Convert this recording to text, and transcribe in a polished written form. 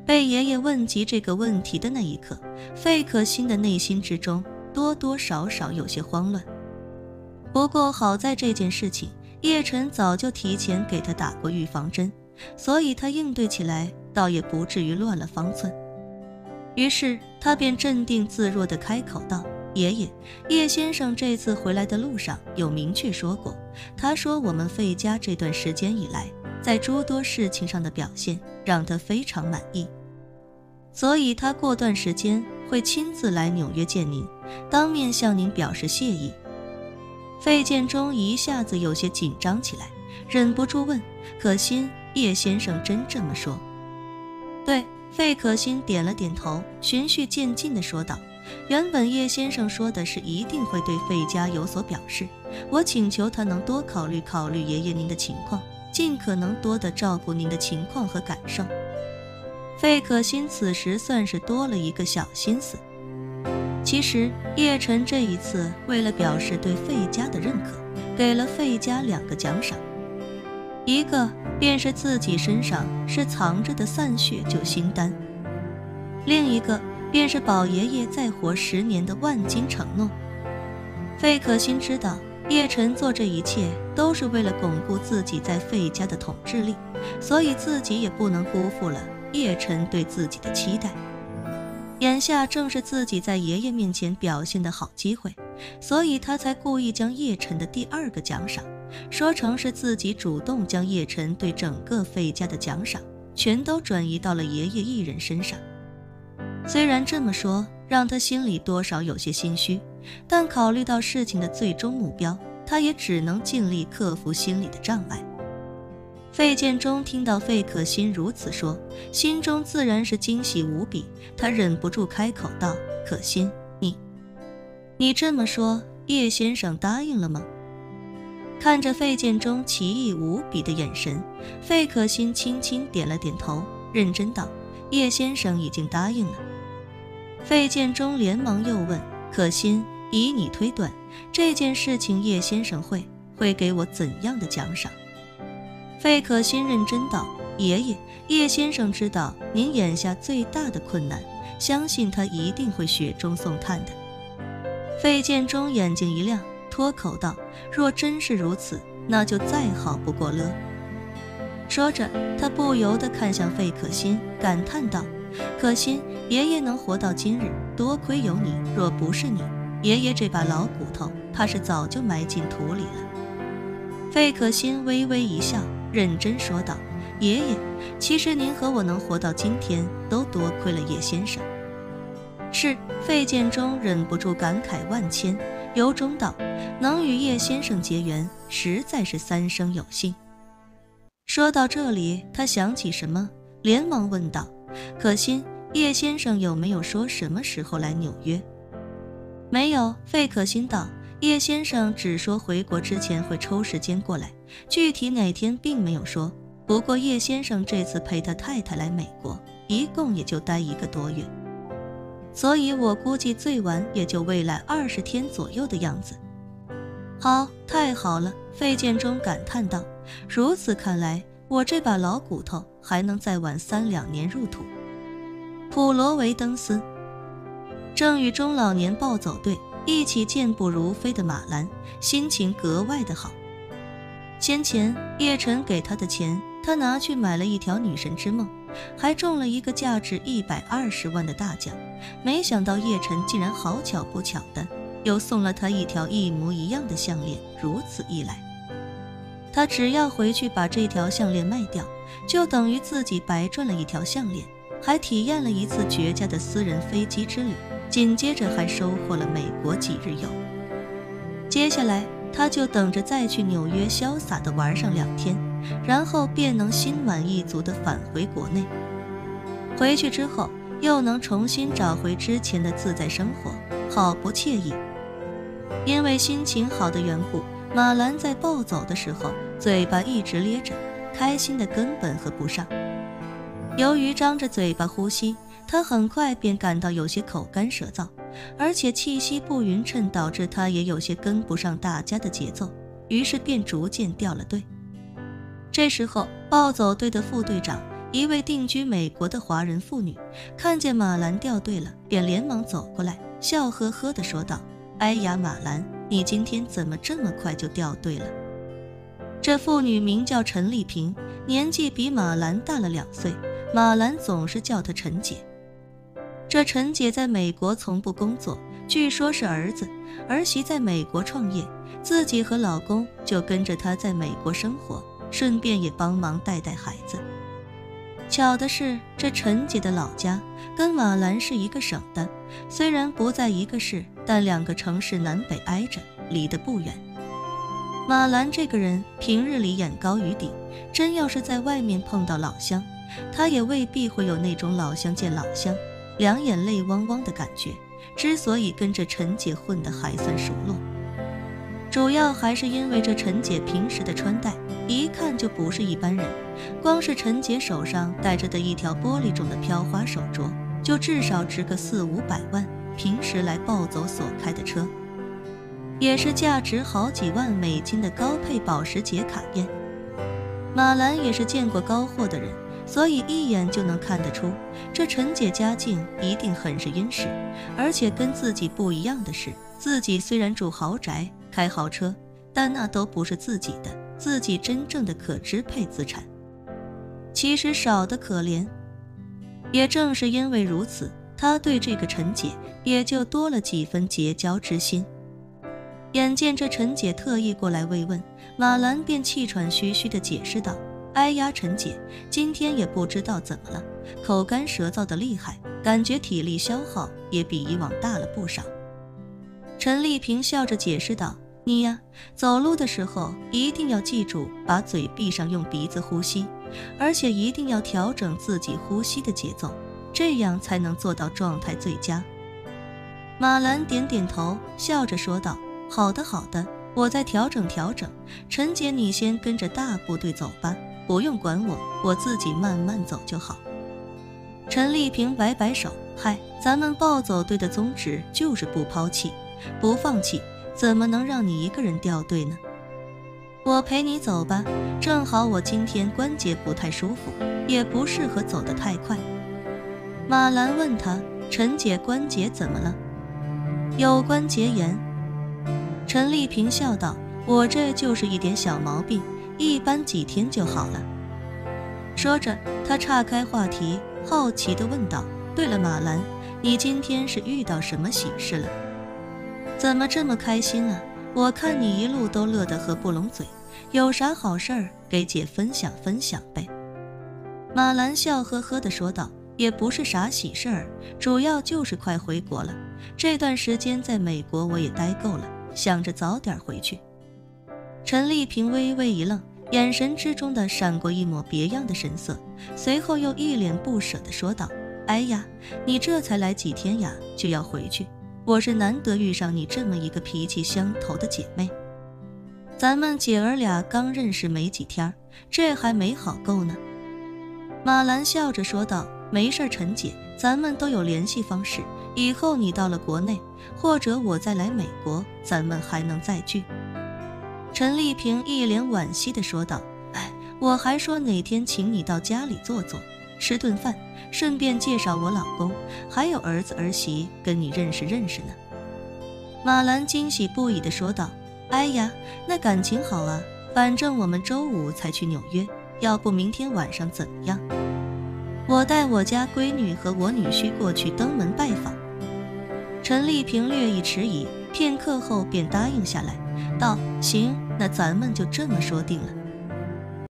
被爷爷问及这个问题的那一刻，费可欣的内心之中多多少少有些慌乱。不过好在这件事情叶晨早就提前给他打过预防针，所以他应对起来倒也不至于乱了方寸。于是他便镇定自若地开口道：爷爷，叶先生这次回来的路上有明确说过，他说我们费家这段时间以来在诸多事情上的表现让他非常满意，所以他过段时间会亲自来纽约见您，当面向您表示谢意。费建中一下子有些紧张起来，忍不住问：可欣，叶先生真这么说？对，费可欣点了点头，循序渐进地说道：原本叶先生说的是一定会对费家有所表示，我请求他能多考虑考虑爷爷您的情况，尽可能多地照顾您的情况和感受。费可欣此时算是多了一个小心思。其实叶晨这一次为了表示对费家的认可，给了费家2个奖赏，一个便是自己身上是藏着的散血救心丹，另一个便是保爷爷再活10年的万金承诺。费可欣知道叶晨做这一切都是为了巩固自己在费家的统治力，所以自己也不能辜负了叶晨对自己的期待。眼下正是自己在爷爷面前表现的好机会，所以他才故意将叶晨的第2个奖赏说成是自己主动将叶晨对整个费家的奖赏全都转移到了爷爷一人身上。虽然这么说让他心里多少有些心虚，但考虑到事情的最终目标，他也只能尽力克服心理的障碍。费建中听到费可欣如此说，心中自然是惊喜无比，他忍不住开口道：可欣，你这么说，叶先生答应了吗？看着费建中奇异无比的眼神，费可欣轻轻点了点头，认真道：叶先生已经答应了。费建中连忙又问：可欣，以你推断，这件事情叶先生会给我怎样的奖赏？费可欣认真道：爷爷，叶先生知道您眼下最大的困难，相信他一定会雪中送炭的。费建中眼睛一亮，脱口道：若真是如此，那就再好不过了。说着他不由得看向费可欣，感叹道：可欣，爷爷能活到今日，多亏有你，若不是你，爷爷这把老骨头怕是早就埋进土里了。费可欣微微一笑，认真说道：爷爷，其实您和我能活到今天都多亏了叶先生。是，费建中忍不住感慨万千，由衷道：能与叶先生结缘，实在是三生有幸。说到这里，他想起什么，连忙问道：可欣，叶先生有没有说什么时候来纽约？没有，费可欣道：叶先生只说回国之前会抽时间过来，具体哪天并没有说。不过叶先生这次陪他太太来美国，一共也就待1个多月，所以我估计最晚也就未来20天左右的样子。好，太好了，费建中感叹道：如此看来，我这把老骨头还能再晚3-2年入土。普罗维登斯正与中老年暴走队一起健步如飞的马兰心情格外的好。先前叶晨给他的钱，他拿去买了一条女神之梦，还中了一个价值120万的大奖。没想到叶晨竟然好巧不巧的又送了他一条一模一样的项链，如此一来，他只要回去把这条项链卖掉，就等于自己白赚了一条项链，还体验了一次绝佳的私人飞机之旅，紧接着还收获了美国几日游。接下来他就等着再去纽约潇洒地玩上2天，然后便能心满意足地返回国内。回去之后又能重新找回之前的自在生活，好不惬意。因为心情好的缘故，马兰在暴走的时候嘴巴一直咧着，开心的根本合不上。由于张着嘴巴呼吸，他很快便感到有些口干舌燥，而且气息不匀称，导致他也有些跟不上大家的节奏，于是便逐渐掉了队。这时候暴走队的副队长一位定居美国的华人妇女，看见马兰掉队了，便连忙走过来，笑呵呵地说道：“哎呀，马兰，你今天怎么这么快就掉队了？”这妇女名叫陈丽萍，年纪比马兰大了2岁，马兰总是叫她陈姐。这陈姐在美国从不工作，据说是儿媳在美国创业，自己和老公就跟着她在美国生活，顺便也帮忙带孩子。巧的是，这陈姐的老家跟马兰是一个省的，虽然不在一个市，但2个城市南北挨着，离得不远。马兰这个人平日里眼高于顶，真要是在外面碰到老乡，他也未必会有那种老乡见老乡，两眼泪汪汪的感觉。之所以跟着陈姐混得还算熟络，主要还是因为这陈姐平时的穿戴一看就不是一般人，光是陈姐手上戴着的一条玻璃种的飘花手镯，就至少值个400-500万，平时来暴走所开的车，也是价值好几万美金的高配保时捷卡宴。马兰也是见过高货的人，所以一眼就能看得出，这陈姐家境一定很是殷实。而且跟自己不一样的是，自己虽然住豪宅开豪车，但那都不是自己的，自己真正的可支配资产其实少得可怜。也正是因为如此，他对这个陈姐也就多了几分结交之心。眼见这陈姐特意过来慰问，马兰便气喘吁吁地解释道：“哎呀，陈姐，今天也不知道怎么了，口干舌燥的厉害，感觉体力消耗也比以往大了不少。”陈丽萍笑着解释道：“你呀，走路的时候一定要记住把嘴闭上，用鼻子呼吸，而且一定要调整自己呼吸的节奏，这样才能做到状态最佳。”马兰点点头，笑着说道：“好的好的，我再调整调整。陈姐你先跟着大部队走吧，不用管我，我自己慢慢走就好。”陈丽萍摆摆手：“嗨，咱们暴走队的宗旨就是不抛弃不放弃，怎么能让你一个人掉队呢？我陪你走吧，正好我今天关节不太舒服，也不适合走得太快。”马兰问他：“陈姐关节怎么了？”“有关节炎。”陈丽萍笑道：“我这就是一点小毛病，一般几天就好了。”说着，他岔开话题，好奇地问道：“对了，马兰，你今天是遇到什么喜事了？怎么这么开心啊？我看你一路都乐得合不拢嘴，有啥好事儿给姐分享分享呗。”马兰笑呵呵地说道：“也不是啥喜事儿，主要就是快回国了。这段时间在美国我也待够了，想着早点回去。”陈丽萍微微一愣，眼神之中的闪过一抹别样的神色，随后又一脸不舍地说道：“哎呀，你这才来几天呀，就要回去？我是难得遇上你这么一个脾气相投的姐妹。咱们姐儿俩刚认识没几天，这还没好够呢。”马兰笑着说道：“没事，陈姐，咱们都有联系方式，以后你到了国内，或者我再来美国，咱们还能再聚。”陈丽萍一脸惋惜地说道：“哎，我还说哪天请你到家里坐坐，吃顿饭，顺便介绍我老公，还有儿子儿媳跟你认识认识呢。”马兰惊喜不已地说道：“哎呀，那感情好啊，反正我们周5才去纽约，要不明天晚上怎么样？我带我家闺女和我女婿过去登门拜访。”陈丽萍略一迟疑，片刻后便答应下来，道：“行，那咱们就这么说定了。”